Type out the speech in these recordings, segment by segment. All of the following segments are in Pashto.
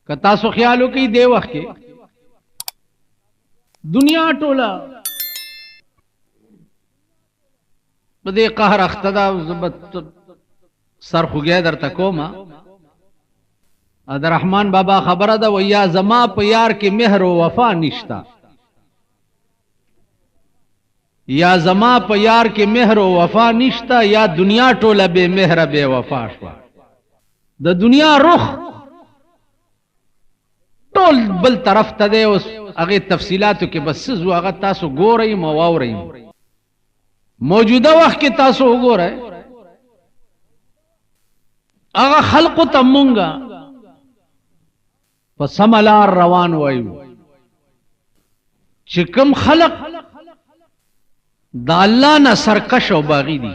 कता सो ख्यालों की दे वक्त के दुनिया टोला बदे कहर अख्तदा सर खुगया दर तकोमा अदर रहमान बाबा खबर दा वैया जमा प्यार के मेहर वफा निश्ता या जमा प्यार के मेहर वफा निश्ता या दुनिया टोला बे मेहर बे वफा शवा द दुनिया रुख टोल बल तरफ तदे उस अगे तफसीलातों के बस अगर तासो गो रही मवाव रही मौजूदा वक्त के तासो गो रहे अगर खल्को तमुंगा समलार रवान वायु चिकम खलक दाल्ला न सरकश और बागी दी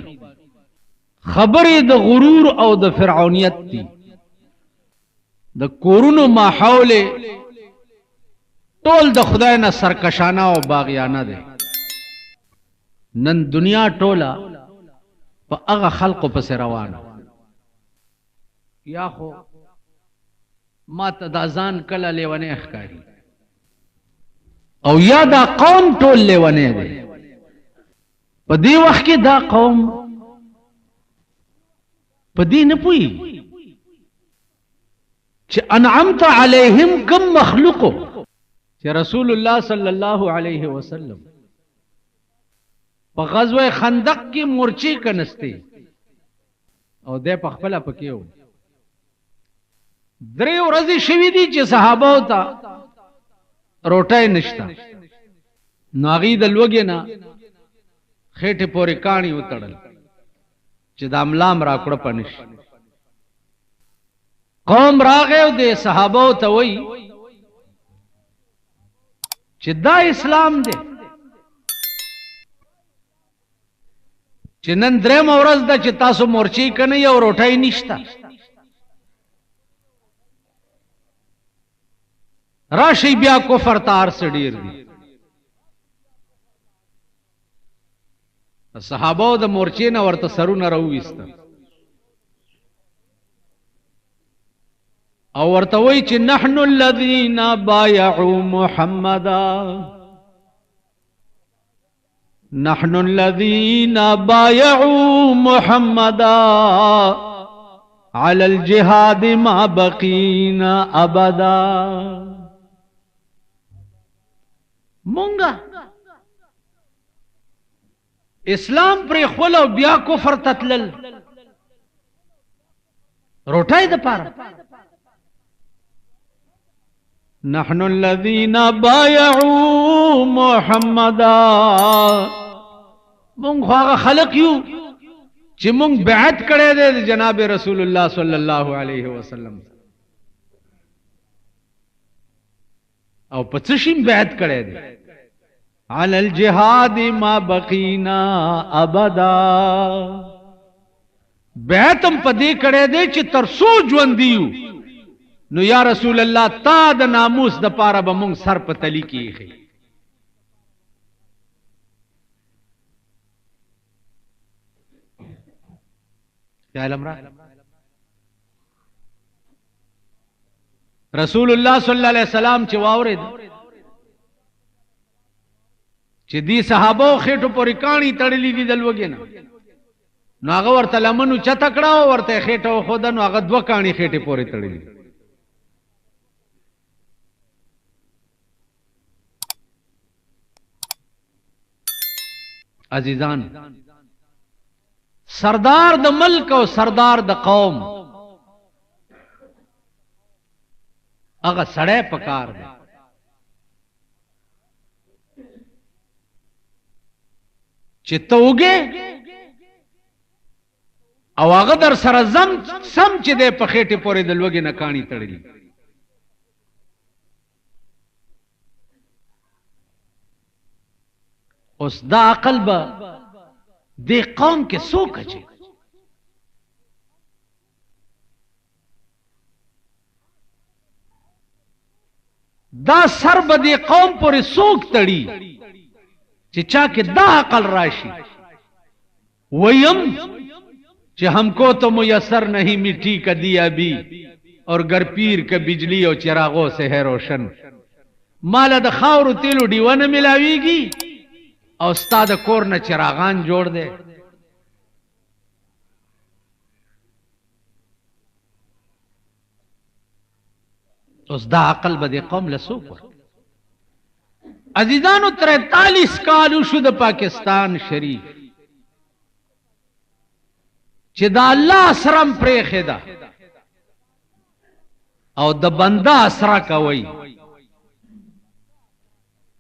खबर द गुरूर और द फिरौनियत थी द कोरुनो माहौल टोल द खुदा न सरकशाना और बागियाना दे नन दुनिया टोला प अग खल्को पस रवाना या खो मात दाजान कला लेवने अखकारी और या दा कौम टोल लेवने दे पदी वक्त की दा कौम पदी न पुई च अनअमत अलैहिम कम मखलुको च रसूलुल्लाह सल्लल्लाहु अलैहि वसल्लम प ग़ज़वा खंदक की मोर्चे कनस्ते और दे पखपला पकियो द्रे रजी शिवी दी च सहाबा होता रोटाए निश्ता नागी दलवगे ना खेटे पोरे कानी उतड़ल चिदामलाम राकड़ पनिश कौम रागे दे सहाबा होता वही चिदा इस्लाम दे चिनन द्रे मोरज दा चितासो मोर्ची कने और रोटाई निश्ता राशि ब्या को फरतार से डीर दी सहाबो द मोर्चे न वर्त सरू न रहू इस्त और वर्त वही च नहनु लदीना बायउ मुहम्मदा नहनु लदीना बायउ मुहम्मदा अलल जिहाद मा बकीना अबदा मूंगा इस्लाम पर खोलो ब्या कुफर ततलल रोटाई द पारा नहनु लदीना बायउ मुहम्मदा मूंग ख्वागा खलक यू च मूंग बैत करे दे जनाब रसूलुल्लाह सल्लल्लाहु अलैहि वसल्लम और पचशीम बैत करे दे अलल जिहाद मा बकीना अबदा बैतम पदे करे दे च तरसो ज्वंदियु नु या रसूल अल्लाह ता द नामूस द पारा बमुंग सर पतली की है क्या लमरा रसूलुल्लाह सल्लल्लाहु अलैहि वसल्लम चवावरे दी सहाबो खेटो पोरी कानी तड़ली दी दलवगे ना नागा वर्त लमनु चतकड़ा वर्ते खेटो खुदा नागा दो कानी खेटे पोरी तड़ली अजीजान सरदार द मुल्क और सरदार द कौम अगर सड़े पकार दे चित्त उगे अवागदर सरजम सम चिदे पखेटे पोरे दलवगे न कानी तड़ली उस दा अकल बा दे कौम के सो कजे दा सर बदे कौम पर सोख तड़ी चिचा के दा अकल राशि वयम च हमको तो मुयसर नहीं मिट्टी का दिया भी और गरपीर के बिजली और चिरागों से है रोशन। माला द खावर तेलू डीवा न मिलावीगी और उस्ताद कोर न चिरागान जोड़ दे। उस दा अकल बदे कौम लसूक अजीजानो 43 काल शुद्ध पाकिस्तान शरीफ चिदा अल्लाह असरम प्रेखेदा और द बंदा असरा कवई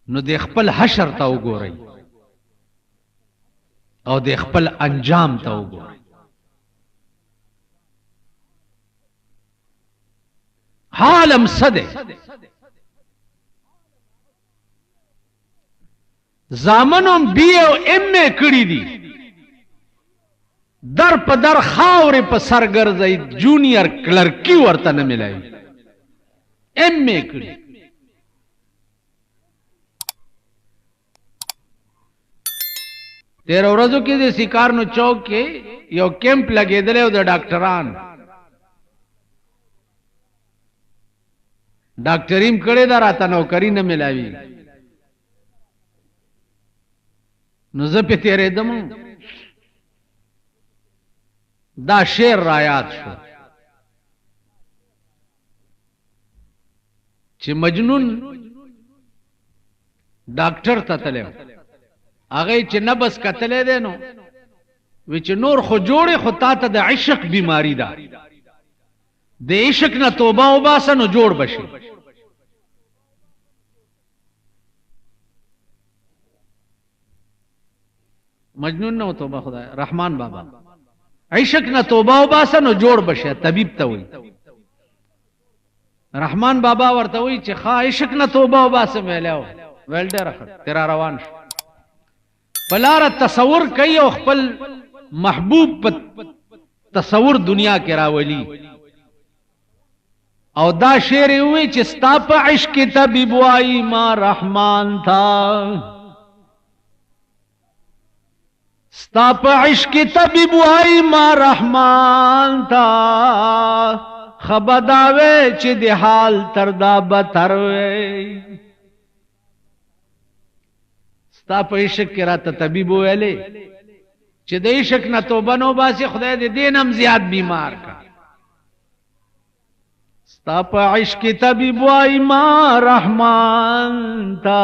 नो दे खपल हशर ता उगोरई और दे खपल अंजाम ता उगोरई। हालम सदे जामनों बीए एमए कड़ी दी दर पदर खावरे पर सरगर जई जूनियर क्लर्की वर्ता न मिलाई एमए कड़ी। तेरह वरजों के दे शिकार नो चौक के यो कैंप लगे दले उधर डॉक्टरान डॉक्टरीम कड़े दार आता नौकरी न मिलावी नुज़ पे तेरे दम दा शेर रायात शो चे मजनून डॉक्टर ततले आगे चे नबस कतले देनो विच नूर खो जोड़े खो ताता द इश्क बीमारी दा दे इश्क न तोबा उबासा न जोड़ बशी। मजनून न तोबा खुदा रहमान बाबा इश्क न तोबा उबासा न जोड़ बशे तबीब तवई रहमान बाबा वर्ता हुई चे खा इश्क न तोबा उबासा मेलाओ वेल्डे रख तेरा रवान पलारा तस्वुर कई और खपल महबूब तस्वुर दुनिया के रावली और दा शेर हुए चिस्ताप इश्क तबीब आई मां रहमान था स्ताप इश्क तबीब आई मां रहमान था खबदावे चिद हाल तरदा बतरवे स्ताप इश्क के रात तबीब वेले चिद इश्क न तो बनो बासी खुदा दे देनम ज्याद बीमार का स्ताप इश्क तबीब आई मां रहमान था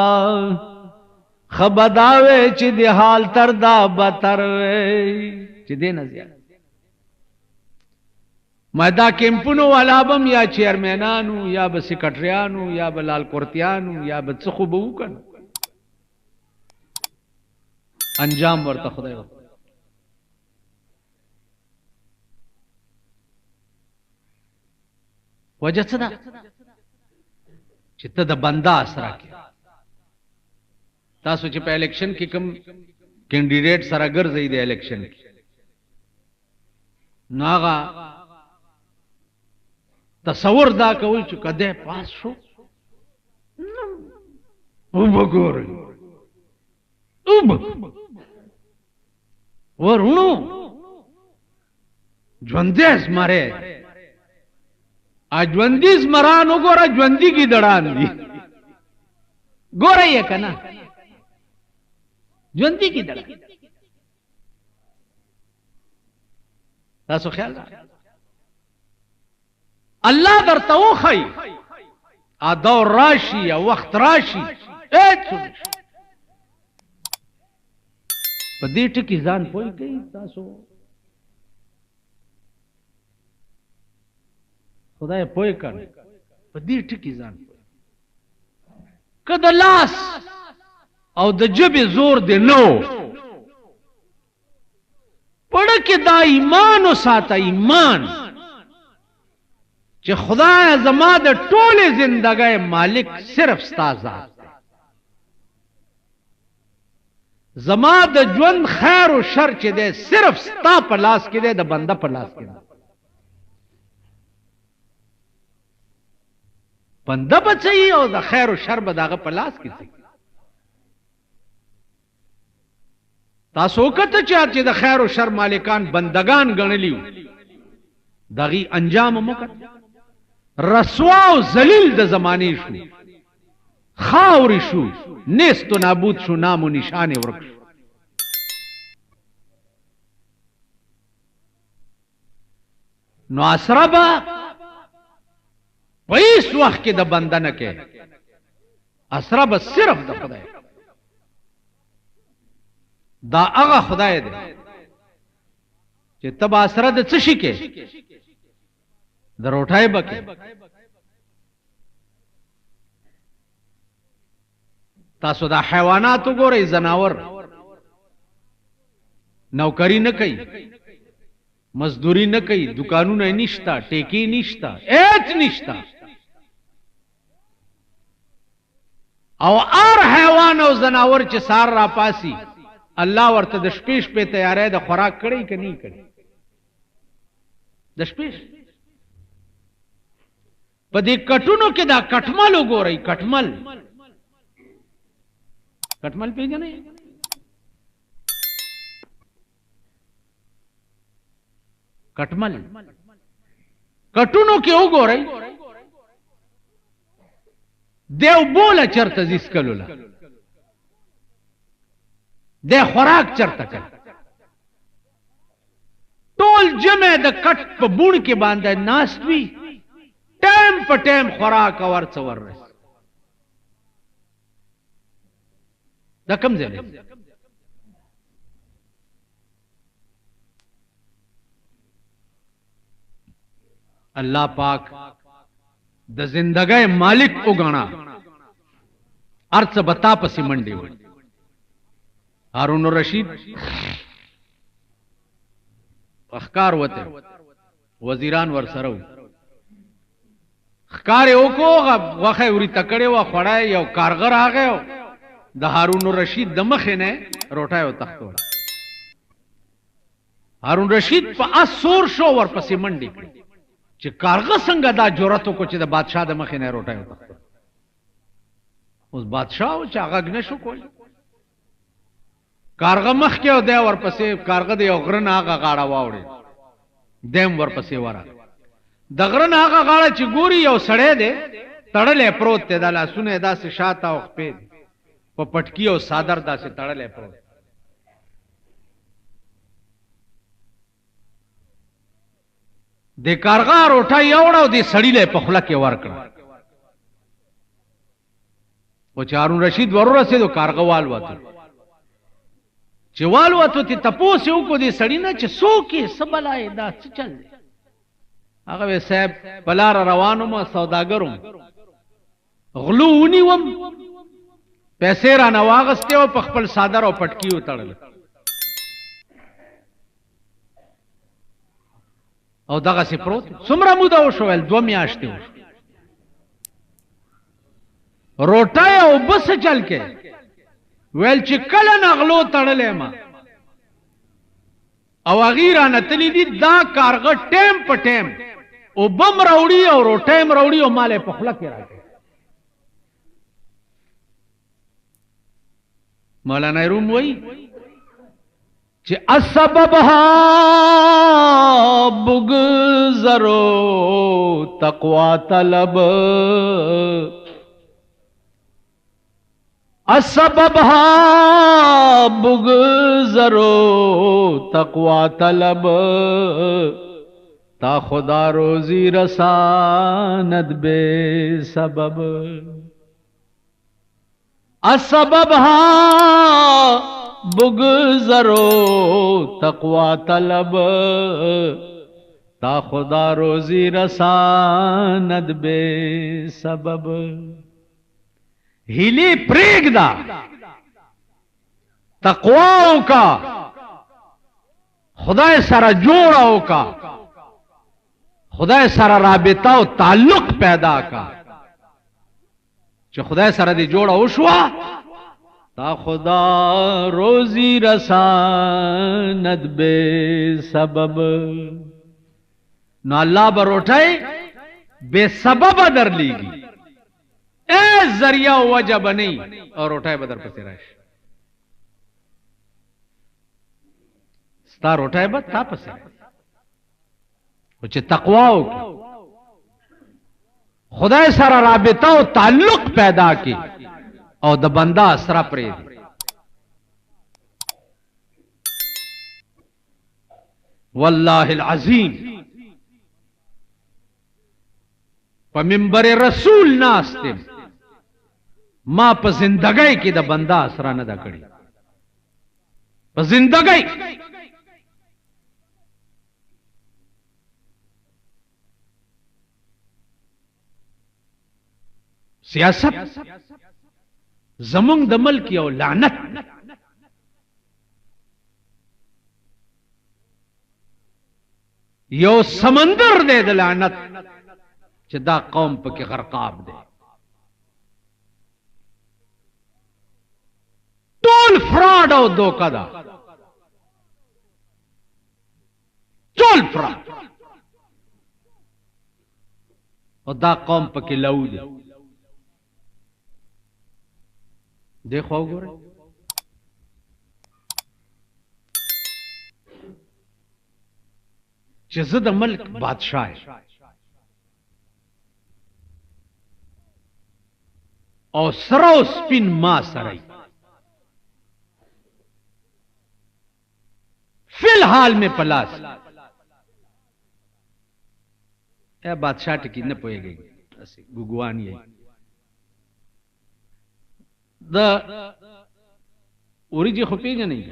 खबदावे चिद हाल तरदा बतरवे चिदे न ज्यादा मैदा केम्पुनो वालाबम या चेयरमैनानु या ब सेक्रेटरियानु या ब लाल कोर्तियानु या ब सुखुबूकन अंजाम वर्ता खुदा वजह सदा चित्त द बंदा असरा के तासु चे पे इलेक्शन की कम कैंडिडेट सरागर जई दे इलेक्शन की नागा तस्वर दा कोई चुका दे पास हो उबगोर उब वरुणो ज्वंदेस मारे आज ज्वंदीस मरान गोरा ज्वंदी की दड़ान दी गोरा ये कना ज्वंदी की दड़ा तासो ख्याल अल्लाह दरता खई आ दौर राशि या वक्त राशि पदीट की जान पोई गई तासो खुदा पोई कर पदीट की जान कदलास और द जबे जोर दे नो पढ़ के दा ईमान साता ईमान चे खुदा जमा द टोले जिंदगी मालिक सिर्फ स्ताजात जमा द ज्वंद खैर और शर चे दे सिर्फ स्ता पलास के दे द बंदा पलास के दे बंदा बचाई और द खैर और शर बदागा पलास की थी तासोकत चाचे द खैर और शर मालिकान बंदगान गणलियो दगी अंजाम मुकत رسوا او ذلیل د زمانه شو، خاوري شو، نیست و نابود شو، نام و نشان ورک شو. نو اسره به په هیڅ وخت کې د بنده نه کې، اسره به صرف د خدای. دا هغه خدای دی چې ته به اسره د څه شي کې، د روټۍ به کې. تاسو دا حیوانات وګورئ، زناور نوکری نه کوي، مزدوری نه کوي، دکانونه نشتا، ټیکی نشتا، هیڅ نشتا. او ار حیوان او زناور چې سار را پاسی، الله ورته د شپې شپې تیارې د خوراک کړی که نه کړی؟ د شپې په دې کټونو کې دا کټمل وګورئ، کټمل کټمل پیژنئ؟ کټمل کټونو کې وګورئ، دیو بوله چرته زیس کلوله، د خوراک چرته کړ، ټول جمع د کټ په بوڼ کې باندې ناست وي، ټیم په ټیم خوراک اور څور رس. دا کم ځای دی؟ الله پاک د زندګۍ مالک وګڼا، ارڅ بتا پسې منډي وي. هارون الرشید اخکار وته، وزیران ور سره خکار یو کو غوخه وری تکړه و خړای، یو کارګر راغی د هارون الرشید د مخ نه روټای او تختول. هارون رشید په اسور شو ور پسې منډي کړ چې کارګر څنګه دا جرأت کو چې د بادشاہ د مخ نه روټای او تختول. اوس بادشاہ او چې هغه نشو کول، کارغه مخ کې او دی ورپسې کارغه دی او غره نه هغه غاړه واوړي، دیم ورپسې ورا د غره نه هغه غاړه چې ګوري یو سړی دی تړلې پروت دی، د لاسونه داسې شاته او خپې په پټکی او صادر داسې تړلې پروت. د کارغه روټه یوړه او د سړی له په خوله کې ورکړه. او چې هارون رشید ورورسېدو کارغه والوته، چې والوته ته تپوس یې وکړو دې سړي نه چې څوک یې څه بلای دا څه چل دی؟ هغه وی صاحب په لاره روان وم، سوداګر وم، غلو ونیوم، پیسې رانه واغستې او په خپل صادر او پټکي وتړل او دغسې پروت. څومره موده وشو؟ ویل 2 میاشتې وشو. روټۍ او بس چل کې ویل چې کله نغلو تړلې ما او هغې رانه تلي دي، دا کارغه ټیم په ټیم اوبه م راوړي او روټۍ م راوړي او مال یې په خوله کې راکړي. مولانا روم وایي چې السببها بگذرو تقوا طلب، السببها بگذرو تقوا طلب، تا خدا روزی رساند بے سبب. السببها بگذرو تقوا طلب، تا خدا روزی رساند بے سبب. ہیلی پریگ دا تقواو کا، خدای سره جوړاو کا، خدای سره رابطه او تعلق پیدا کا. چې خدای سره دې جوړاو شو، تا خدا روزی رساند بے سبب. نو اللہ بروٹھائی بے سبب در لیگی، اے ذریعہ وجہ بنی اور روٹھائی بدر پسی رائش. ستا روٹھائی بد تا پسی رائش وچے تقواو کی खुदाए सारा राबिता और ताल्लुक पैदा की और द बंदा असरा परे वल्लाहिल अज़ीम प मिंबर रसूल नास्ते मां प जिंदगी की द बंदा असरा न दा कड़ी प जिंदगी सियासत जमुंग दमल की और लानत यो समंदर दे द लानत चिदा कौम पे गरकाब दे टोल फ्रॉड और धोखा दा टोल फ्रॉड और दा कौम पे लऊ दे देखो गोरे जिद मल्क बादशाह है और सरो स्पिन मां सरई फिलहाल में पलास ए बादशाह टिकी न पोए गई गुगवान यही द ओरिजी खुपीज नहीं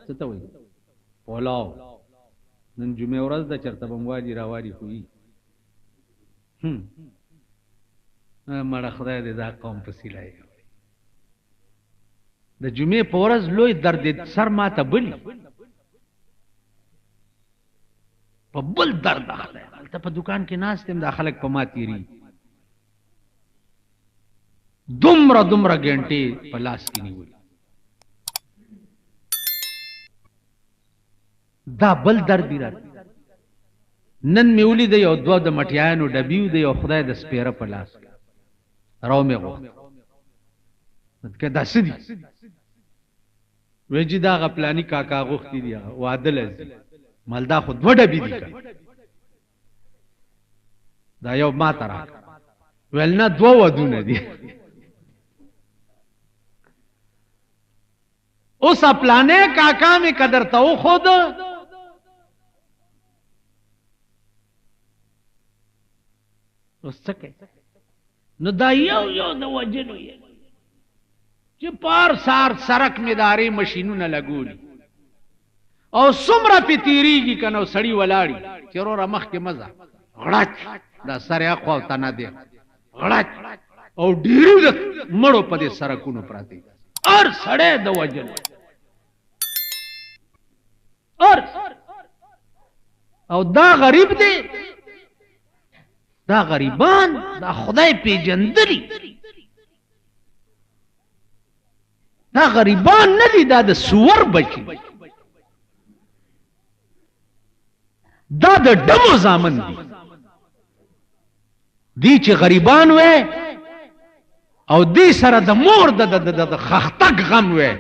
सता हुई पोलाव नन जुमे और द चरता बमवाजी रावारी हुई माड़ा खुदा दे दा कौम पसीलाए द जुमे पोरज लोई दर्द सर माता बली पबल दर्द है प दुकान के नास्ते में दाखलक पमाती रही दुमरा दुमरा घंटे पलास की नहीं हुई दा बल दर्दी नन मेउली दे और दो द मटियान डबियू दे और खुदा द स्पेरा पलास राव में गो के दसदी वेजिदा का प्लानी काका गोख्ती दिया वादल है मलदा खुद वो डबी दी दा यो माता रा वेलना दो वधु ने दी उस अपलाने काका में कदर तो खुद उस सके न दाइयो यो न वजन हुई कि पार सार सरक मेदारी मशीनों न लगूली और सुमरा पितीरी की कनो सड़ी वलाड़ी चरो रमख के मजा गड़च दा सरे अखवा तना दे गड़च और ढीरू मड़ो पदे सरकुनो प्राती और सड़े द वजन और दा गरीब दे दा गरीबान दा खुदाई पे जंदरी दा गरीबान नदी दा द सुवर बची दा द डमो जामन दी चे गरीबान वे और दी सरा द मोर द खख्तक गम वे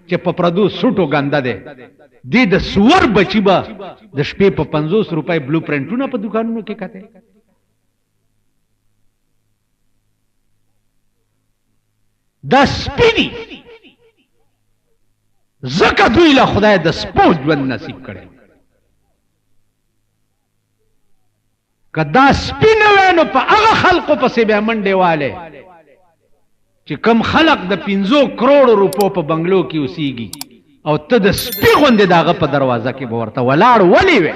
चे पप्रदू सुटो गंदा दे दी द सुवर बची बा द शपे प 50 रुपए ब्लू प्रिंटू ना प दुकान में के कहते द स्पिनी जका दुईला खुदाए द स्पोज वन नसीब करे कदा स्पिन वेनो प अगा खल्को प से मंडे वाले कि कम खलक द 500 करोड़ रुपयों प बंगलो की उसीगी और तद स्पी गोंदे दागा प दरवाजा के बोरता वलाड़ वली वे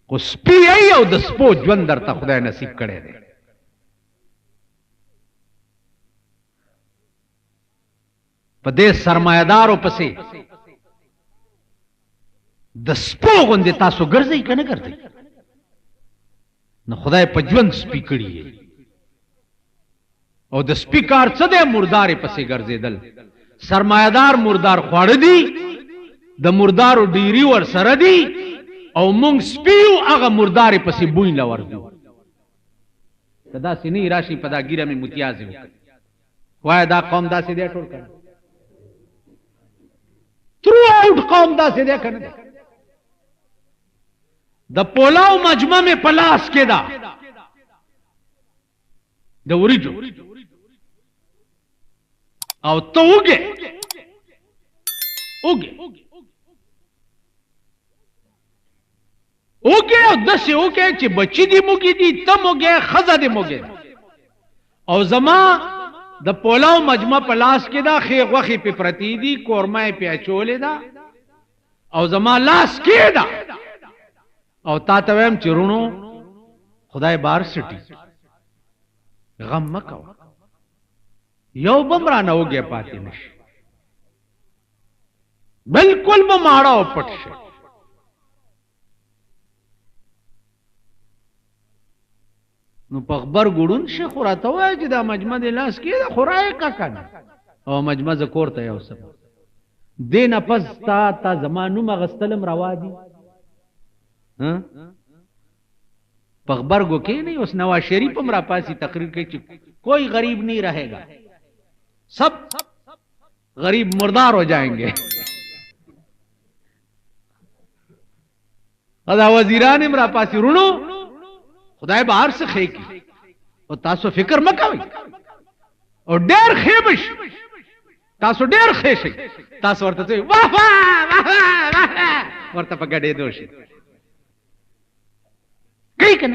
को स्पी आई और द स्पो ज्वंदर ता खुदा नसीब करे दे पदे सरमायादारों पसे द स्पो गोंदे तासो गर्जे ही कने करते न खुदा पज्वंद स्पी कड़ी है और द स्पीकार सदे मुर्दारे पसे गर्जे दल सरमायादार मुर्दार ख्वाड़ दी द मुर्दार डीरी और सरदी और मुंग स्पीयू आगा मुर्दारे पसे बुई लवर दो कदा से नहीं राशि पदा गिरा में मुतियाज वायदा कौम दा से दे टोल कर थ्रू आउट कौम दा से दे कर द पोलाव मजमा में पलास के दा द उरिजो او ته وګه او دسه وګه چې بچی دی موګی دی ته موګه خزه دی موګه او زما د پولاو مجمع پلاس کې دا خې غوخي په پرتی دی کورمه په اچولې دا او زما لاس کې دا او تا ته ویم چرونو خدای بار سټي غم مکو یو بمرا نه وګه پاتې نشي بالکل به ماړه او پټ شي نو په خبر ګړون شي خوراته وای چې دا مجمع د لاس کې دا خورای کا کنه او مجمع ذکر ته یو سب دینه پس تا زمانو مغستلم روا دي ها په خبر ګو کې نه اوس نواز شریف هم را پاسي تقریر کوي چې کوئی غریب نہیں رہے گا सब गरीब मुर्दार हो जाएंगे अदा वजीरान इमरा पासी रुणो खुदाए बाहर से खेकी और तासो फिक्र मकावी और डेर खेबश तासो डेर खेश तासो वर्ता तो वाह वाह वाह वर्ता पगड़े दोषी कई कन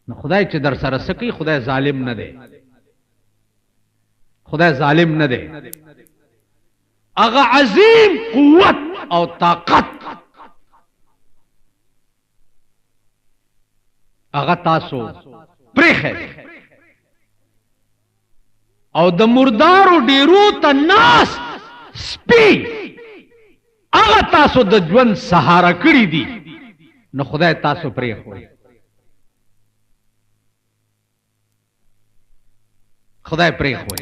न खुदाए च दर सर सकी खुदाए जालिम न दे खुदा जालिम न दे अगा अजीम कुव्वत और ताकत अगा तासो प्रेख है और द मुर्दारो डेरू तन्नास स्पी अगा तासो द ज्वन सहारा कड़ी दी न खुदा तासो प्रेख हो खुदा प्रेख हो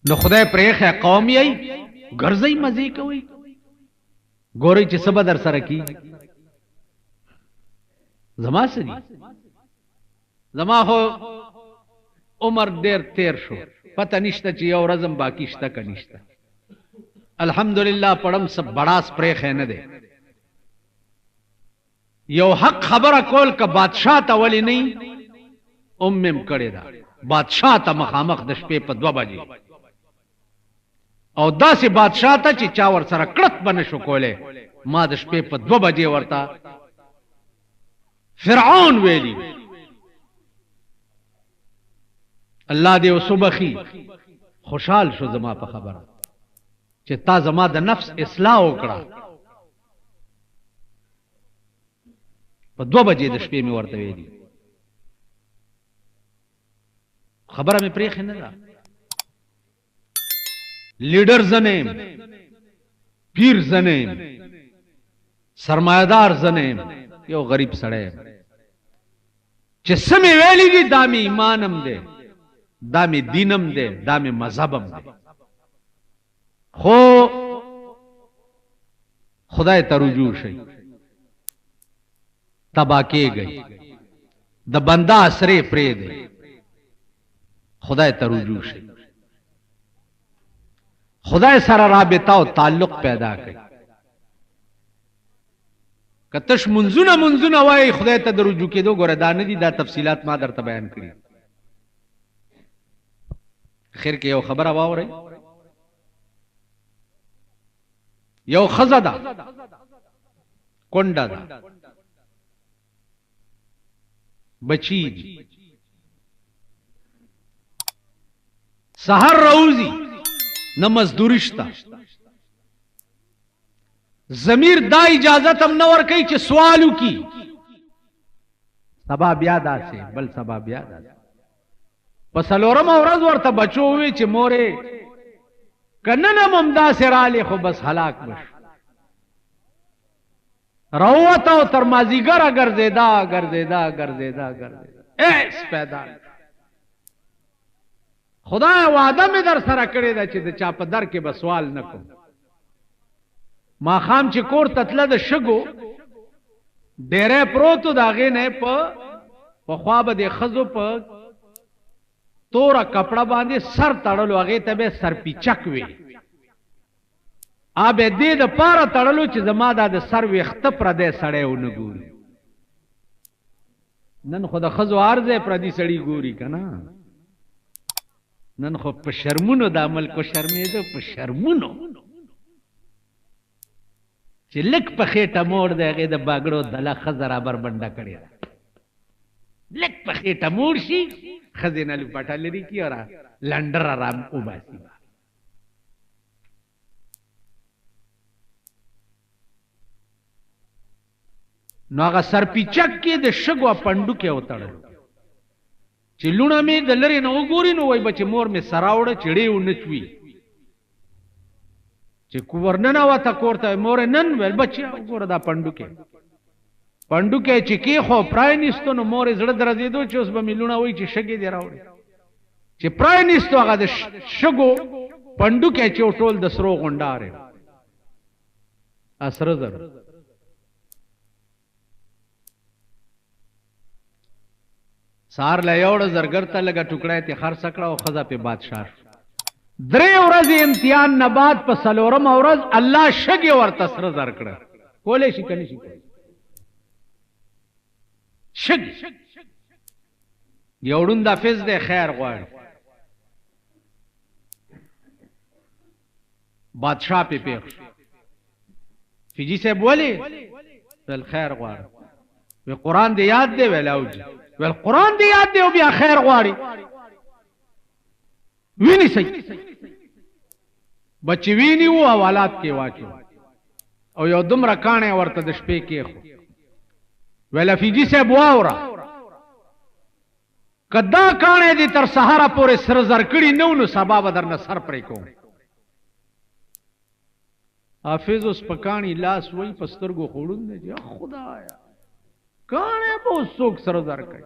न खुदाए प्रेख है कौम यही गर्जई मजे कोई गोरी ची सब दर सर की जमा से जमा हो उमर देर तेर शो पता निश्ता ची और रजम बाकी श्ता का निश्ता अल्हम्दुलिल्लाह पड़म सब बड़ा प्रेख है न दे यो हक खबर कोल का बादशाह तवली नहीं उम्मेम कड़ेदा बादशाह ता मखामख दशपे पर 2 बजे او داسې بادشاہ ته چې چا ور سره کړت بنه شو کوله ما د شپې په 2 بجې ورته فرعون ویلی الله دې وسبخي خوشحال شو زما په خبره چې تا زما د نفس اصلاح وکړه په 2 بجې د شپې مې ورته ویلی خبره مې پرېخ نه ده लीडर जनेम पीर जनेम सरमायादार जनेम यो गरीब सड़े जिसमें वेली दी दामी ईमानम दे दामी दीनम दे दामी मजहबम दे खो खुदाए तरुजू शई तबाके गई द बंदा असरे प्रे दे खुदाए तरुजू शई खुदाए सारा राबिता और ताल्लुक पैदा कर कतश मुंजुना मुंजुना वाई खुदाए तदरुजू के दो गोरदान दी दा तफसीलात मादर तबयान करी खैर के यो खबर आवा हो रही यो खजदा कोंडा दा बची सहर रोजी न मजदूरिश्ता जमीर दा इजाजत हम नवर कई चे सवालू की सबा ब्यादा से बल सबा ब्यादा पसलोरम औरज वर्ता बचो हुए चे मोरे कन्नन ममदा से राले खो बस हलाक बश रहुता तरमाजीगर अगर जेदा ऐस पैदा खुदा वादा में दर सरा करे दा चे चा प दर के बसवाल न को मा खाम चे कोर ततला द शगो डेरे प्रोतो दागे ने प ख्वाब दे खजो प तोरा कपड़ा बांधे सर तड़लो आगे तबे सर पिचक वे آبه دې د پاره تړلو چې زما د سر ویخته پردی سړی ونه ګوري. نن خو د ښځو عرض پردي سړي ګوري که نه؟ نن خو په شرمونو د ملک شرمېده، په شرمونو چې لږ په خېټه موړ دی هغې د باګړو دله ښځه را بربنډه کړې ده. لږ په خېټه موړ شي ښځې نه لوپټه لرې کړي او لنډره را وباسي. نو هغه سرپیچک کې د شګو پنډوکې وتړلو چې لوڼه مې د لرې نه وګوري نو وایي به چې مور مې سره وړه چړې ونه چوي. چې ورننه وته کور ته مور نن ویل بچیا وګوره دا پنډوکې چې کېښو پرانیستو نو مور یې زړه درزېدو چې اوس به مې لوڼه وایي چې شګې دې راوړې. چې پرانیستو هغه د شګو پنډوکې چې ټول د سرو غونډارې سره زر. سار له یوړه زرګر ته لږه ټوکړه یې خرڅ کړه او ښځه پې بادشاه شو. 3 ورځې امتحان نه بعد په 4مه ورځ الله شګې ورته سره زر کړه. کولی شي که نه شي کولی؟ شګ یو ړوند حافظ دی خیر غواړي. بادشاه پې پېښ شو. فیجي صاحب ولې؟ ویل خیر غواړي. وی قرآن دې یاد دی؟ ویل اوجي. ویل قرآن دې یاد دی او بیا خیر غواړي؟ ویني صحیح بچی ویني وو حوالات کې واچو او یو دومره کاڼی ورته د شپې کېښو. ویل فیجي صاحب واوره که دا کاڼی دې تر سهاره پورې سره زر کړي نه و نو سبا به درنه سر پرې کوم. حافظ اوس په کاڼي لاس وایي په سترګو خوړون دی چې خدایا کاڼی به اوس څوک سره زر کوي.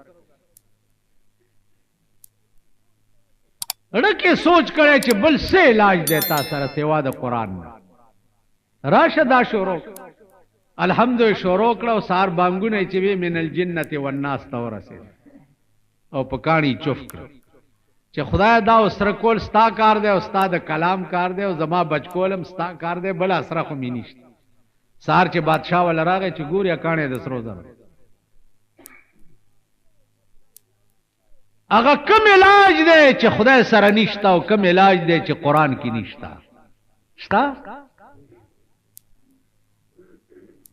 ړکې سوچ کړی چې بل څه علاج دی تا سره سوا د قرآن نه. راشه دا شروع الحمدلله شروع کړه او سهار بانګونه چې وی من الجنة والناس ته ورسېد او په کاڼي چوف کړه چې خدای دا سره کول ستا کار دی او ستا د کلام کار دی او زما بچ کولم ستا کار دی، بل سره خو مې نشته. سهار چې بادشاه ولا راغی چې ګوریا کاڼی د سرو زرو. هغه کم علاج دی چې خدای سره نشته او کم علاج دی چې قرآن کې نشته. شته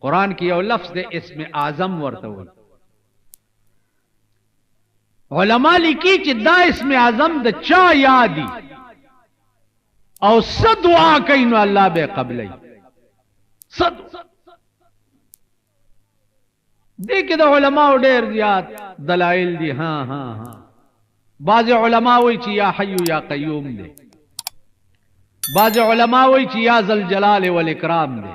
قرآن کې یو لفظ دی اسم اعظم ورته وایي. علما لیکي چې دا اسم اعظم د چا یادي او څه دعا کوي نو الله به قبلوي. څه دې کې د علماو ډېر زیات دلایل دي. ها بعض علما وایي چې یا حی یا قیوم دی، بعض علما وایي چې یا ذل جلال والاکرام دی،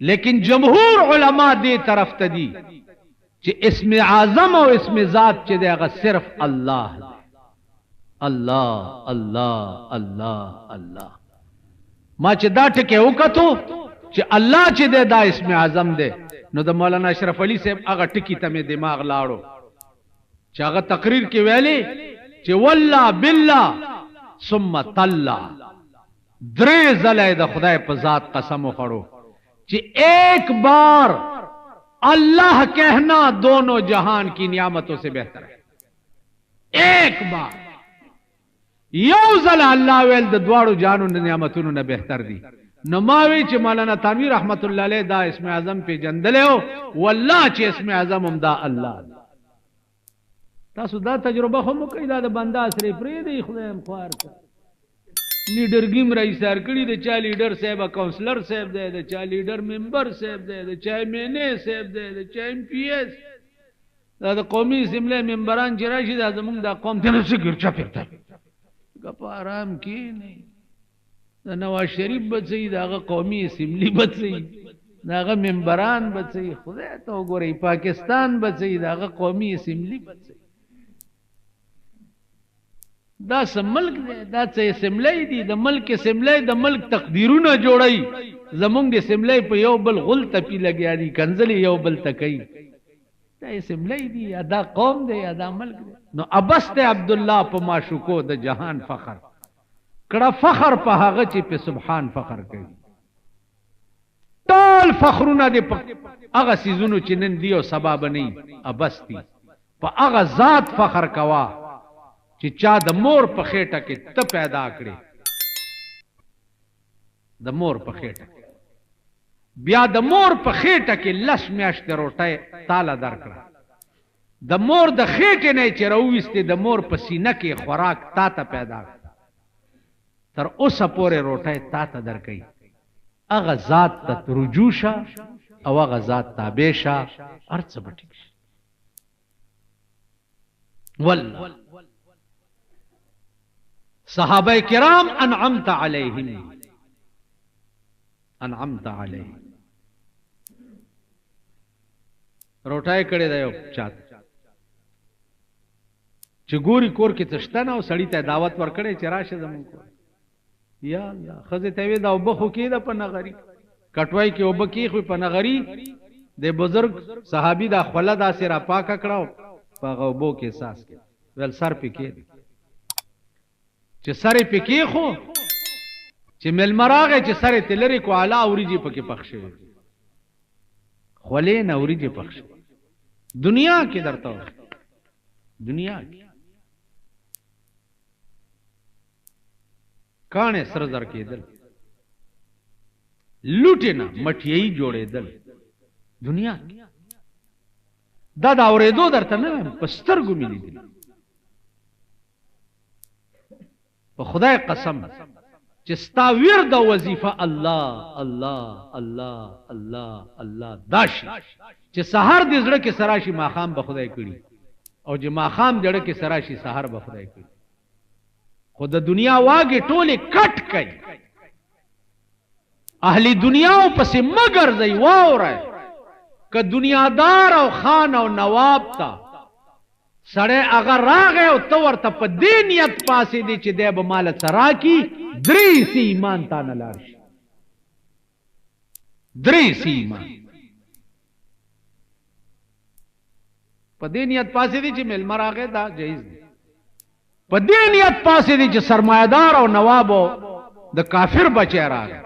لیکن جمهور علما دې طرف ته دي چې اسم اعظم او اسم ذات چې دی هغه صرف الله دی. الله الله الله الله. ما چې دا ټکي وکتو چې الله چې دی دا اسم اعظم دی نو د مولانا اشرف علي صاحب هغه ټکی ته مې دماغ لاړو چې هغه تقریر کې ویلي چې والله بالله ثم تالله 3 ځله د خدای په ذات قسم وخوړو چې ایک بار اللہ کہنا دونوں جہان کی نعمتوں سے بہتر ہے. ایک بار یو ځل الله ویل د دواړو جانو نعمتونو نه بهتر دي. نو ما وی چې مولانا تنویر رحمت الله علیه دا اسم اعظم په جندلو والله چې اسم اعظم هم دا الله. تاسو دا تجربه هم کوي دا د بندا سره پرې دی خدای هم خوار کا لیډر گیم رئیس سر کړي د چا لیډر صاحب کاونسلر صاحب دی د چا لیډر ممبر صاحب دی د چا مینه صاحب دی د چا ایم پی ایس دا د قومي اسمبلی ممبران چې راشي دا زمونږ د قوم ته څه ګرچا پیرته په آرام کې نه د نواز شریف بچي دغه قومي اسمبلی بچي دغه ممبران بچي خدای ته وګورئ پاکستان بچي دغه قومي اسمبلی بچي دا سم ملک دی دا څه اسمبلی دی د ملک اسمبلی د ملک تقدیرونه جوړي زمونږ د اسمبلی په یو بل غل تپی لګیا دي کنځلې یو بل تکي دا اسمبلی دی یا دا قوم دی یا دا ملک دی. نو ابست عبدالله په معشوقو د جهان فخر کړه فخر په هغه چې په سبحان فخر کوي. ټول فخرونه دې په هغه سيزونو چې نن دی او سبا بنئ ابستی، په هغه ذات فخر کوا چې چا د مور په خېټه کې ته پیدا کړې، د مور په خېټه، بیا د مور په خېټه کې لس میاشتې روټۍ تاله درکړه، د مور د خېټې نه چې راوویستې د مور په سینه کې خوراک تا ته پیدا کړ، تر اوسه پورې روټۍ تا ته درکوي. هغه ذات ته رجوع شه او هغه ذات تابع شه، هر څه به ټیک شي. والله صحابه کرام انعمت علیهم، انعمت علیهم. روټای کړي دا یو چات چې ګوري کور کې تشتنه او سړی ته دعوت ورکړي چې راشه زمون کور. یا الله خزه ته وی دا وبخو کې دا په نغری کټوای کې وب کې خو په نغری د بزرگ صحابي دا خپل دا سره پاکه کړو په غوبو کې احساس کې ول سر پکې چې سر پکې خو چې ملمراغه چې سر تلری کو اعلی اوریجی پکې پخښه خولې نه اوریجی پخښه. دنیا کې درته دنیا کې کانه سر زر کېدل، لوټینا مټیي جوړېدل، دنیا دا دا اورېدو درته نه په سترګو مې لیدل. په خدای قسم چې ستا ورد او وظیفه الله الله الله الله الله داشي چې سحر دې زړه کې سراشي ماخام به خدای کړي، او چې ماخام زړه کې سراشي سحر به خدای کړي. خود دنیا واګه ټوله کټ کوي، اهلی دنیاو پسې مگر زئی واوره که دنیادار او خان او نواب تا سړی اگر راغه او تو ورته په دې نیت پاسې دی چې دی به مال سرا کی درې سی ایمان تا نه لاړ شي، درې سی ایمان په دې نیت پاسې دی چې ملما راغه دا جایز دی، په دې نیت پاسې دی چې سرمایدار او نواب د کافر بچی راغی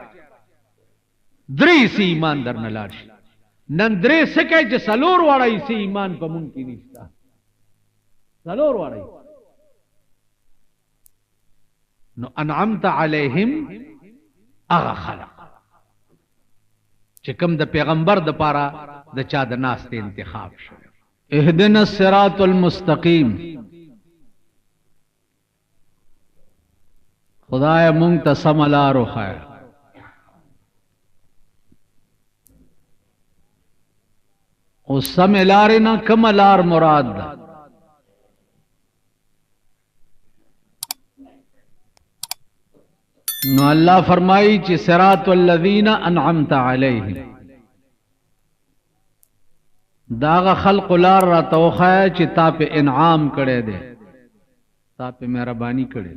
درې سی ایمان در نه لاړ شي. نن درې سکه چې سلور واړی سی ایمان په مونږ کې نشته، سلور واړی. نو انعمت علیهم اغه خلق چې کوم د پیغمبر د پاره د چا د ناس ته انتخاب شو. اهدنا الصراط المستقیم، خدای مونږ ته سم لار وښایه. او سم لار نه کوم لار مراد ده؟ نو الله فرمایي چې صراط الذین انعمت علیهم، داغه خلق لار را توخه چې تا په انعام کړي دي، تا په مهرباني کړي.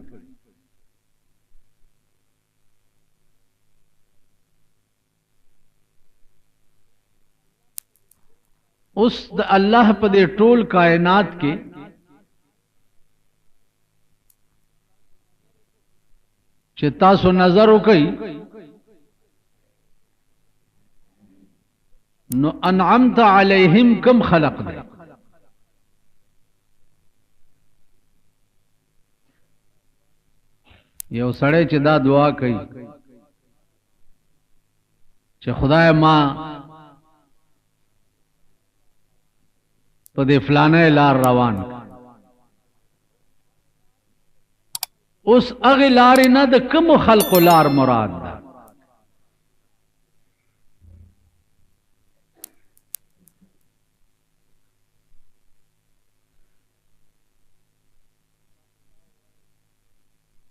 اوس د الله په دې ټول کائنات کې چې تاسو نظر وکئ نو انعمت علیهم کم خلق دے؟ یو سړی چې دا دعا کوي چې خدای ما په دې فلانه لار روان، اوس هغه لار نه د کوم خلق لار مراد ده؟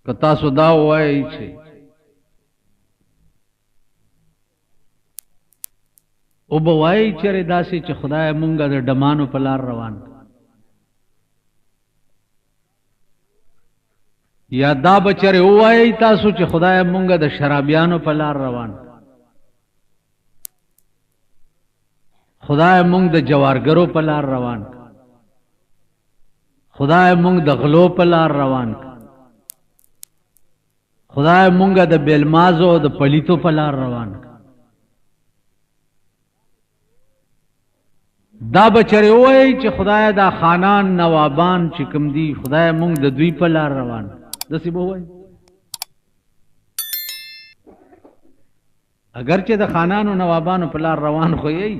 کتا سودا وای چې او بوای چیرې داسې چې خدای مونږه د ډمانو په لار روان، یا دا بچره وای تاسو چې خدای مونږه د شرابیانو په لار روان، خدای مونږ د جوارګرو په لار روان، خدای مونږ د غلو په لار روان، خدای مونږه د بیلمازو د پلیتو په لار روان دا بچره وای چې خدای دا خانان نوابان چې کوم دي خدای مونږ د دوی په لار روان دسی به وای اگر چې د خانانو نوابانو په لار روان خو یې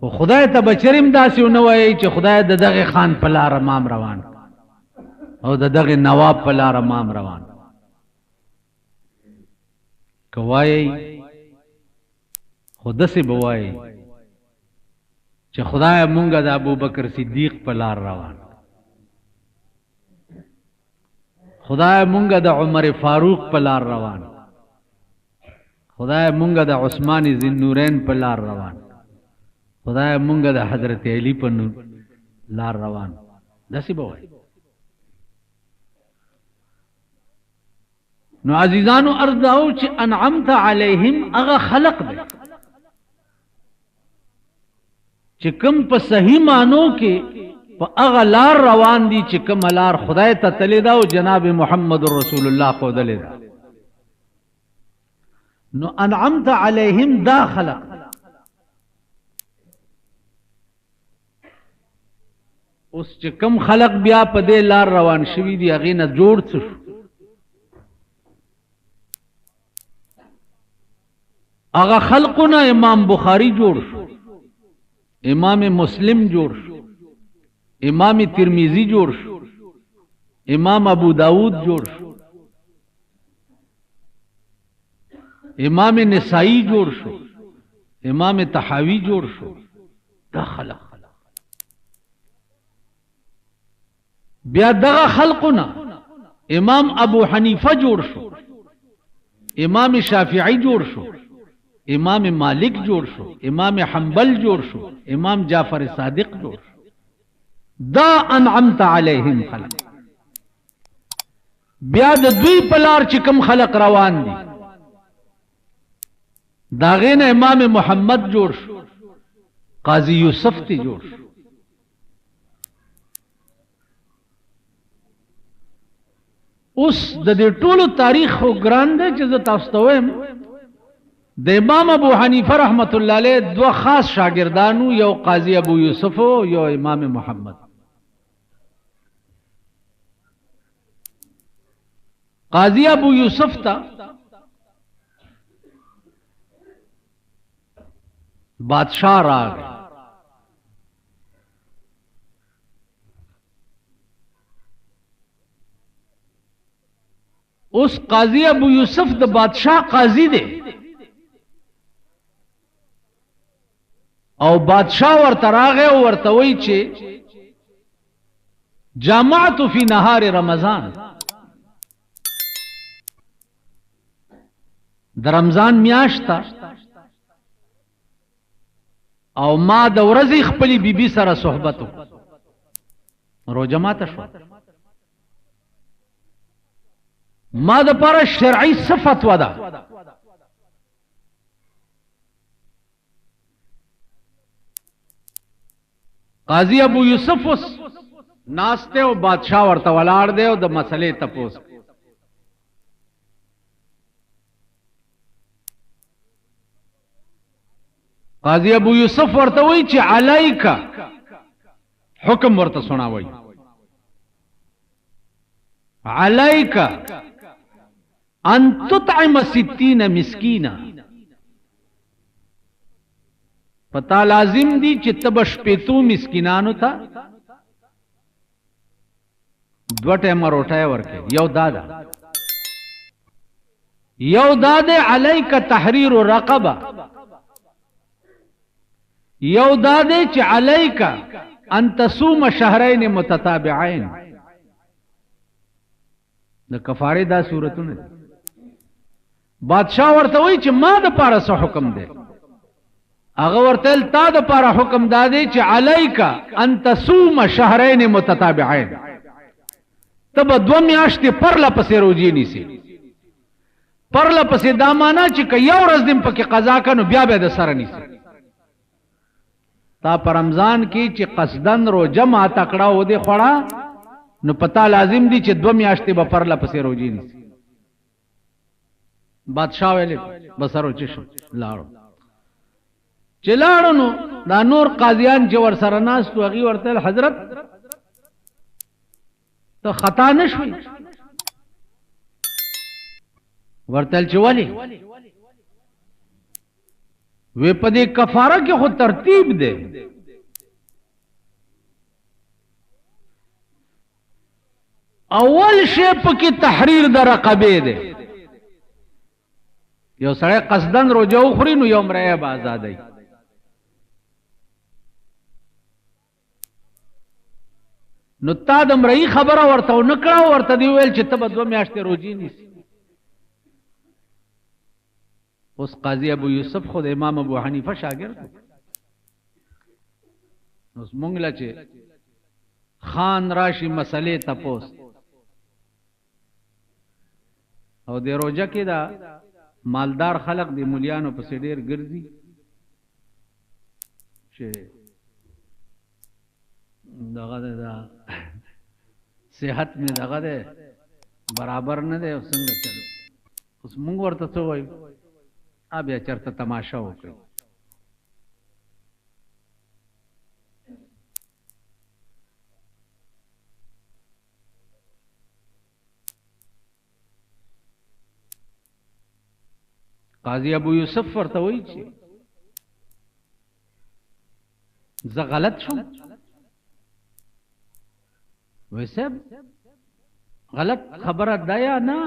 خو خدای ته بچریم داسې نه وای چې خدای د دغه خان په لار امام روان او د دغه نواب په لار امام روان کوي خود سے بوای چې خدای مونږه د ابوبکر صدیق په لار روان خدای مونږه د عمر فاروق په لار روان خدای مونږه د عثمان ذوالنورین په لار روان خدای مونږه د حضرت علی په لار روان داسې بوای نو عزیزانو عرض داو چې انعمت علیهم اغه خلق دے چې کم په صحیح مانو کې په اغه لار روان دي چې کم لار خدای ته تلی دا او جناب محمد رسول الله خو دلی دا نو انعمت علیهم دا خلق اوس چې کم خلق بیا په دې لار روان شوي دي هغې نه جوړ څه شو اغا خلقنا امام بخاری جوړ شو امام مسلم جوړ شو امام ترمذی جوړ شو امام ابو داود جوړ شو امام نسائی جوړ شو امام طحاوی جوړ شو دا خلق بیا دغه خلقنا امام ابو حنیفه جوړ شو امام شافعی جوړ شو امام مالک جوړ شو امام حنبل جوړ شو امام جعفر صادق جوړ شو دا انعمت علیهم خلق بیا د دوی پلار چې کوم خلق روان دي داغین امام محمد جوړ شو قاضی یوسف تی جوړ شو اوس د دې ټولو تاریخ خو ګران دی چې زه تاسو ته وایم د امام ابو حنیفه رحمت الله علیه دو خاص شاگردانو یو قاضی ابو یوسف او یو امام محمد قاضی ابو یوسف تا بادشاہ راغ اس قاضی ابو یوسف د بادشاہ قاضی دے او بادشاہ ورته راغی او ورته وی چې جامعت فی نهار رمضان د رمضان میاشتا او ما د ورځې خپلې بیبي سره صحبت روزه ماته شو ما د پر شرعي صفت ودا قاضی ابو یوسف ناستے او بادشاہ ورته ولاړ دی او د مسئلے تپوس قاضی ابو یوسف ورته وی چې علیکا حکم ورته سناوي علیکا ان تطعم 60 مسکینا پتا لازم دی چې تبش پیتو مسکینانو ته دو ټیمه روټه ورکې یو داده علیک تحریر رقبه یو داده چې علیک ان تصوم شهرین متتابعین د کفاره دا صورتونه بادشاہ ورته وی چې ما د پاره څه حکم دی هغه ورته تا د پاره حکم دادی چې علیک ان تصوم شهرین متتابعین تب دو میاشتې پرله پسې روزي نیسی پرله پسې دا معنا چې که یو ورځ دم پکې قضا کنو بیا به د سره نیسی تا پر رمضان کې چې قصدن روزه ما تکړه و دي خوړه نو پتا لازم دی چې 2 میاشتې به پرله پسې روزي نیسي. بادشاہ ویلې بسرو چشم لاړو چې لاړو نو دا نور قاضیان چې ور سره ناس تو هغه ورته حضرت ته خطا نشوي ورته چې ولی وې په دې کفاره کې خو ترتیب دی اول شی پکې تحریر د رقبه دی یو سړی قصدن روزه وخوري نو یو مړی به آزادوي نو تا د مړی خبره ورته ونه کړه ورته دی ویل چې ته به 2 میاشتې روزي نیسي اوس قاضي ابو یوسف خو د امام ابو حنیفه شاګرد اوس مونږ له چې خان راشي مسلې تپوس او د روزه کې دا مالدار خلق د مولیانو په ډېر ګرځي چې دغه دا صحت می دغه ده برابر نه ده څنګه چلو اوس موږ ورته څه وایو بیا چرته تماشا وکړي قاضی ابو یوسف ورته وایي چې زه غلط شوم ویسے غلط خبره ده یا نه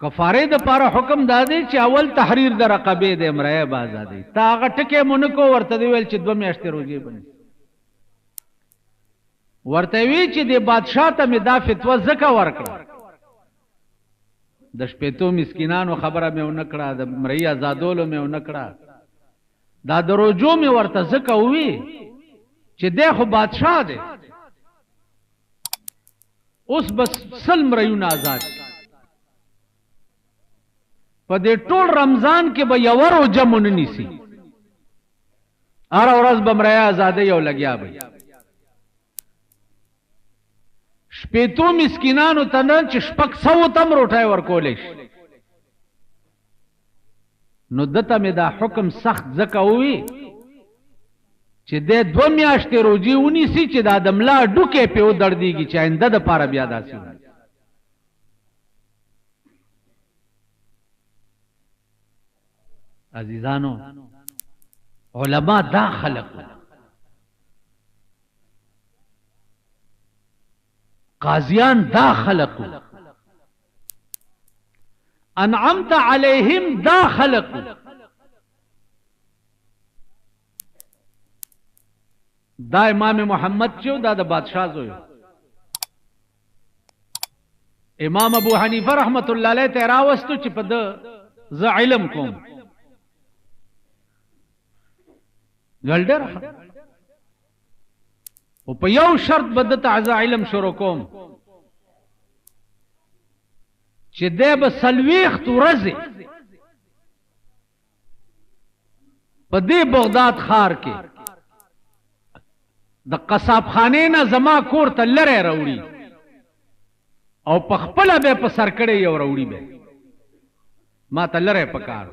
کفاره د پاره حکم دادی چې اول تحریر د رقبه د امرأه آزادی تا هغه ټکه مونږ ورته ویل چې 2 میاشتې روزي بني ورته وی چې د بادشاہ ته می دا فتوا زکه ورکړه د شپېتو مسکینانو خبره مې ونکړه د امرأه آزادولو مې ونکړه دا د روزو مې ورته زکه وی چې د خو بادشاہ دی اوس بس سلم رایونه آزاد په دې ټول رمضان کې به یو روزه مونږ نیسي هر ورځ به امرأه آزادۍ یو لګیا به شپېتو مسکینانو ته نه چې 600 تم روټۍ ورکولی شي نو دته مې دا حکم سخت ځکه ووي چې د 2 میاشتې روزي ونیسي چې دا د ملا ډوکې پې ودړدېږي چې آینده دپاره بیا داسې وي عزیزانو علما دا خلق قاضیان دا خلق انعمت علیهم دا خلق دا امام محمد چو دا د بادشاہ زوی امام ابو حنیفه رحمت الله علیه ته راوستو چې په د ز علم کوم ګلډر او په یو شرط بدته عز علم شروع کوم چې د بسلويخت ورځي په دې بغداد ښار کې د قصاب خانه نه زما کور ته لره راوړي او په خپل به په سر کړي یو راوړي به ما ته لره پکار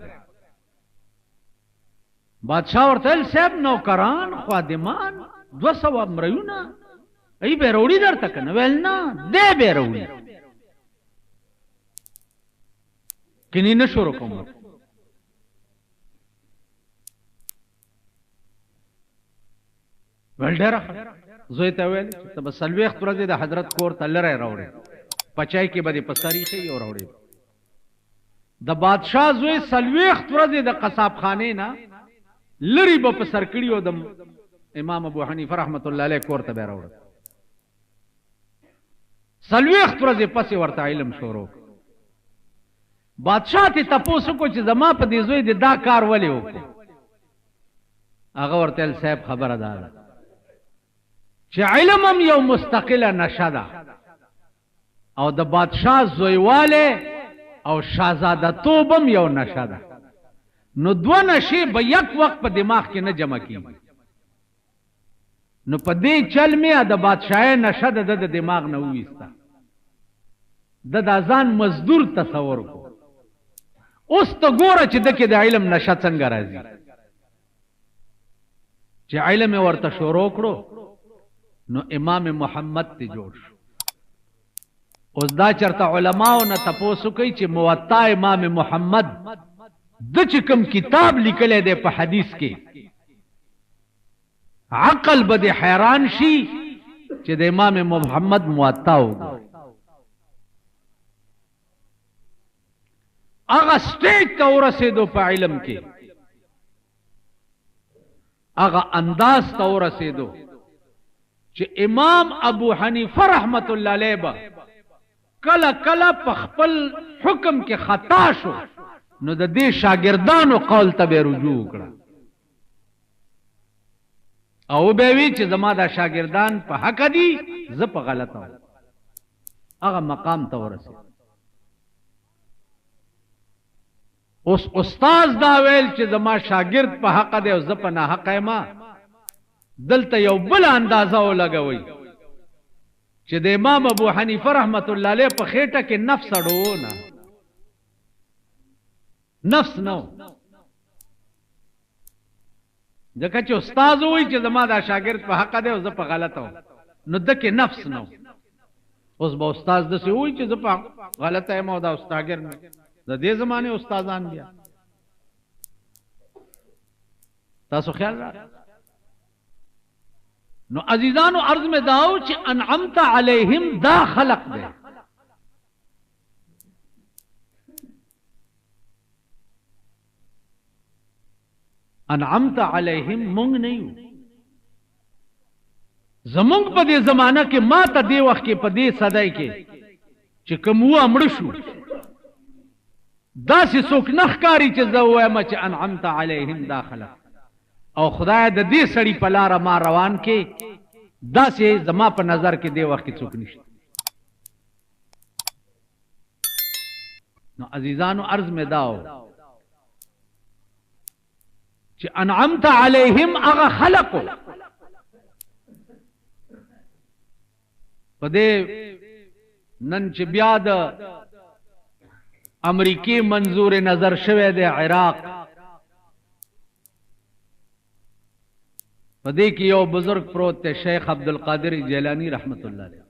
بادشاہ ورته صاحب نوکران خادمان 200 امرونه ای به راوړي درته کنه ویل نه دې به راوړي کینی نه شروع کوم ولډر زوی ته ویل ته بس سلويخت ورځې د حضرت کور ته لره راوړي پچای کې به په تاریخي یو راوړي د بادشاہ زوی سلويخت ورځې د قصاب خانه نه لری به په سر کړیو د امام ابو حنیفه رحمت الله علیه کور ته به راوړي سلويخت ورځې پسې ورته علم شروع بادشاہ ته تاسو کو چې زما په دې زوی د دا کار ولې وکړو هغه ورته صاحب خبره ده چې علم هم یو مستقله نشه ده او د بادشاہ زویواله او شاهزاده توب هم یو نشه ده نو 2 نشې به یک وخت په دماغ کې نه جمع کیږي نو په دې چل مې د بادشاہ نشه د دماغ نه وېستا د ځان مزدور تصور کو اوس ته ګوره چې دکې د علم نشه څنګه راځي چې علم ورته شروع کړو نو امام محمد ته جوړ شو اوس دا چرته علماو نه تپوسو کوي چې موطا امام محمد د چې کوم کتاب لیکلی دی په حدیث کې عقل به دې حیران شي چې د امام محمد موطا وګوري هغه سټیج ته ورسېدو په علم کې هغه انداز ته ورسېدو چې امام ابو حنیفه رحمت الله علیه به کله کله په خپل حکم کې خطا شو نو د دې شاګردانو قول ته به رجوع وکړه او به وی چې زما دا شاګردان په حق دي زه په غلطه وم هغه مقام ته ورسېد اوس استاد دا ویل چې زما شاګرد په حق دی او زه په ناحق یم دلته یو بل اندازه ولګوي چې د امام ابو حنیفه رحمت الله علیه په خېټه کې نفس اړو نه نفس نو ځکه چې استاد وایي چې زما دا شاګرد په حق دی او زه په غلطه وم نو دکې نفس نو اوس به استاد داسې وایي چې زه په غلطه یم او دا شاګرد د دې زمانه استادان بیا تاسو خیال را نو عزیزانو عرض میں داو چې انعمت علیہم دا خلق دے انعمت علیہم مونږ نه یو زمونږ په دې زمانہ کې ما ته دې وخت کې په دې صدای کې چې کوم و امر شو دا سې څوک نه ښکاري چې زه وایم چې انعمت علیهم دا خلق او خدای د دې سړي په لاره ما روان کې دا سې زما په نظر کې دې وخت کې څوک نشته نو عزیزانو عرض مې داو چې انعمت علیهم هغه خلقو په دې نن چې بیا د امریکی منظور نظر شوه د عراق په دې کې یو بزرگ پروت ته شیخ عبدالقادر جیلانی رحمت الله علیه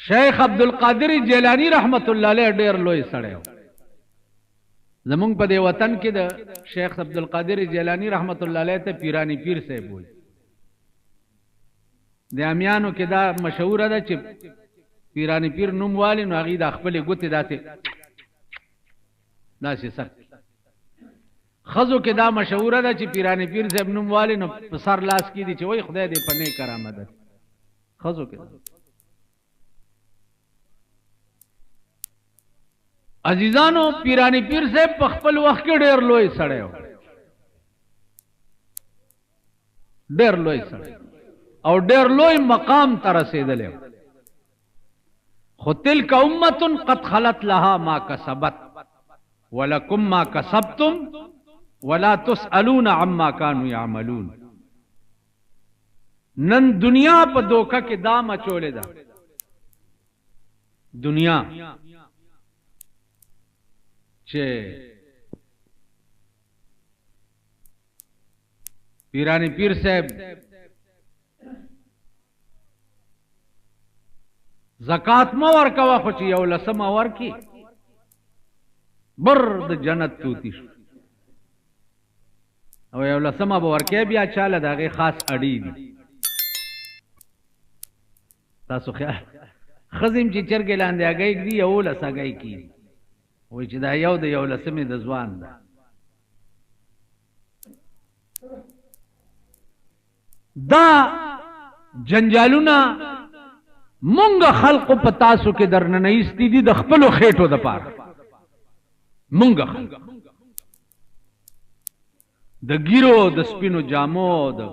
شیخ عبدالقادر جیلانی رحمت الله علیه ډیر لوی سړی و زمونږ په دې وطن کې د شیخ عبدالقادر جیلانی رحمت الله علیه ته پیرانی پیر صاحب وایي د امیانو کې دا مشهور ده چې پیرانی پیر نوم والی نو هغه د خپل ګوتې داسې سر خزو کې دا مشهور ده چې پیرانی پیر صاحب نوم والی نو په سر لاس کې دي چې وای خدای دې په نیک کرامت خزو کې عزیزانو پیرانی پیر صاحب په خپل وخت کې ډېر لوی سړی و ډېر لوی سړی او ډېر لوی مقام ته رسېدلی خو تلک امة قد خلت لها ما کسبت ولکم ما کسبتم ولا تسألون عما كانوا يعملون نن دنیا په دوکه کې دا مچولې ده دنیا چې پیرانی پیر صاحب زکات مو ورکوا خو چې یو لسمه ورکی بر د جنت توتی شو او یو لسمه به ورکی بیا چاله د هغې خاص اړی دي تاسو خیال ښځې چې چرګې لاندې هګۍ ږدي یولس هګۍ کېږي وایي چې دا یو د یو لسمې د ځوان ده دا جنجالونه مونږ خلقو په تاسو کې درننه ایستی دي د خپلو خېټو دپاره مونږ خلق د ګیرو د سپینو جامو د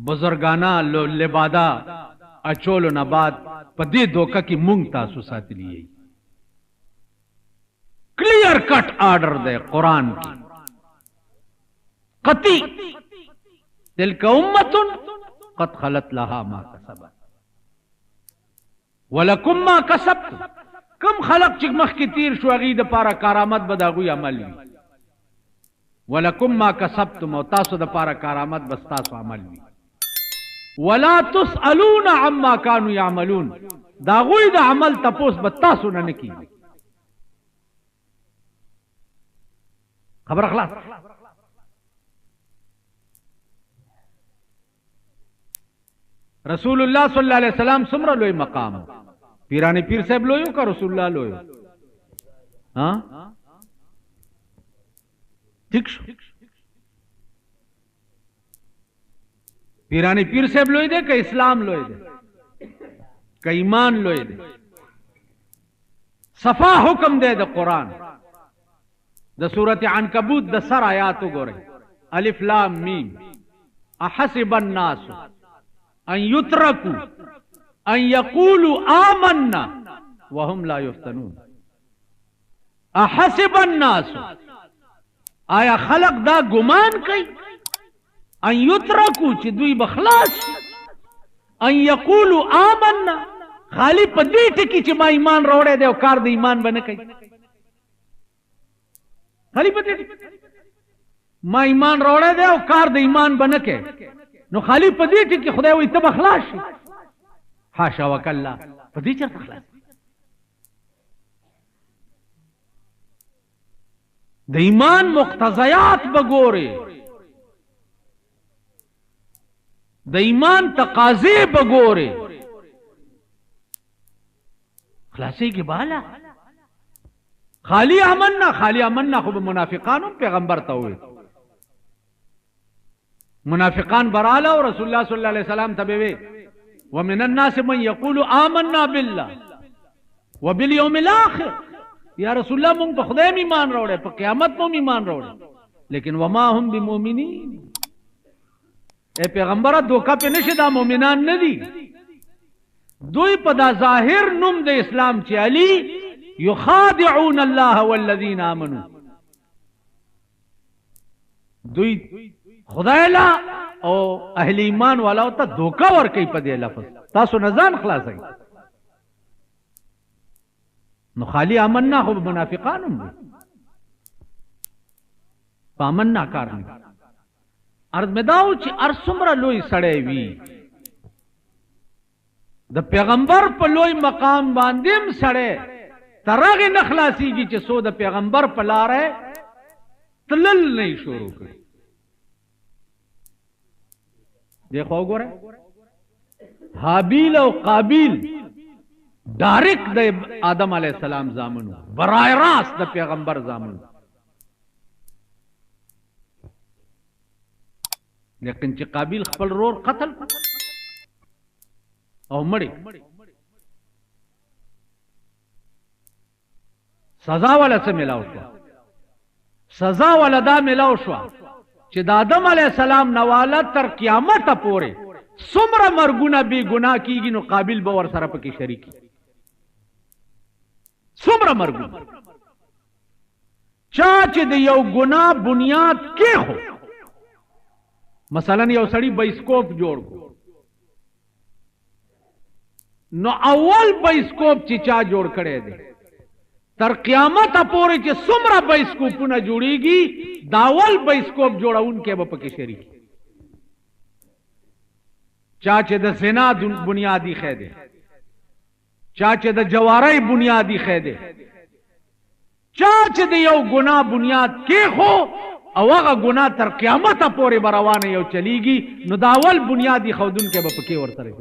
بزرګانه لبادا اچولو نه بعد په دې دوکه کې مونږ تاسو ساتلی یې کلیر क्लियर कट ऑर्डर दे कुरान की, कती तिल्क उम्मतुन कद खलत लहा मा कसबत वलकुम मा कसबतुम, कम खलक चिकमख की तीर शो अगी द पारा कारामत बदागुई अमल वी, वलकुम मा कसबतुम और तासु द पारा कारामत बस तासु अमल वी, वला तुसअलून अम्मा कानू यामलून, दागुई द अमल तपोस बत्तासु न की। खबर अखलास रसूलुल्लाह सल्लल्लाहु अलैहि वसल्लम सुमरा लोई मकाम, पीरानी पीर साहब लोयो का रसूलुल्लाह लोयो, हाँ ठीक, पीरानी पीर साहब लोई दे का इस्लाम लोई दे का ईमान लोई दे, सफा हुक्म दे कुरान द सूरत अनकबूत द सर आयात गोरे, अलिफ लाम मीम अहसिबन नास अन युत्रकू अन यकूलू आमन्ना वहुम ला युफ्तनून, अहसिबन नास आया खलक दा गुमान कई, अन युत्रकू ची दुई बखलास, अन यकूलू आमन्ना खाली पदी टिकी ची मा ईमान रोड़े दे कार दे ईमान बने कई, खाली पदी मा ईमान रोड़े दे कार दे ईमान बने के नो खाली पदी टिकी खुदा वो इतना बखलास, हाशा वकल्ला पदी चर बखलास द ईमान मुक्तज़यात बगोरे, द ईमान तकाजे बगोरे खलासी की बाला, खाली अमन्ना खूब मुनाफिकान पैगंबर तो हुए, मुनाफिकान बराला और रसूलुल्लाह सल्लल्लाहु अलैहि वसल्लम तबेवे व मिनन नास मन यक़ूलु आमन्ना बिल्लाह व बिल यौमिल आखिर, या रसूलुल्लाह मुंग तो खुदा में ईमान रोड़े पर क़यामत में ईमान रोड़े, लेकिन वमा हम बिमुमिनीन, ए पैगंबर धोखा पे नशिदा मोमिनान नदी दुई पदा जाहिर नुम दे इस्लाम चे अली युखादिऊन अल्लाह वल्लज़ीन आमनू, दुई खुदायला और अहले ईमान वाला होता धोखा और कई पदे लफ्ज तासु नजान खलास है नो खाली आमन्ना खूब मुनाफिकान होंगे पामन्ना कारनी अर्ज में दाऊ ची अर्सुमरा लोई सड़े वी द पैगंबर पर लोई मकाम बांदिम सड़े तरग नखलासी की चसो द पैगंबर पला रहे तलल नहीं शुरू कर, देखो गोरे हाबील और काबिल डायरेक्ट द आदम अलैहिस्सलाम जामनु बराह रास्त द पैगंबर जामनु, लेकिन चे काबिल खपल रोर कत्ल और मड़ी सजा वाला से मिलाओ शुआ, सजा वाला दा मिलाओ शुआ चे आदम अलैहिस्सलाम नवाला तर क़यामत पोरे सुमरा मरगुना बे गुनाह कीगी नो काबिल बवर सरप की शरीकी सुमरा मरगुना चाचे दे यो गुनाह बुनियाद के हो, मसलन यो सड़ी बाइस्कोप जोड़ को नो अव्वल बाइस्कोप चिचा जोड़ करे दे तर क़यामत अपोरे चे सुमरा बाइस्कोप न जोड़ेगी दावल बाइस्कोप जोड़ा उनके बप की शरीक चाचे द जिना बुनियादी खैदे, चाचे द जवाराई बुनियादी खैदे, चाचे दे यो गुनाह बुनियाद के हो अवगा गुनाह तर क़यामत अपोरे बरवाने यो चलीगी नुदावल बुनियादी खौदुन के बप के और तरह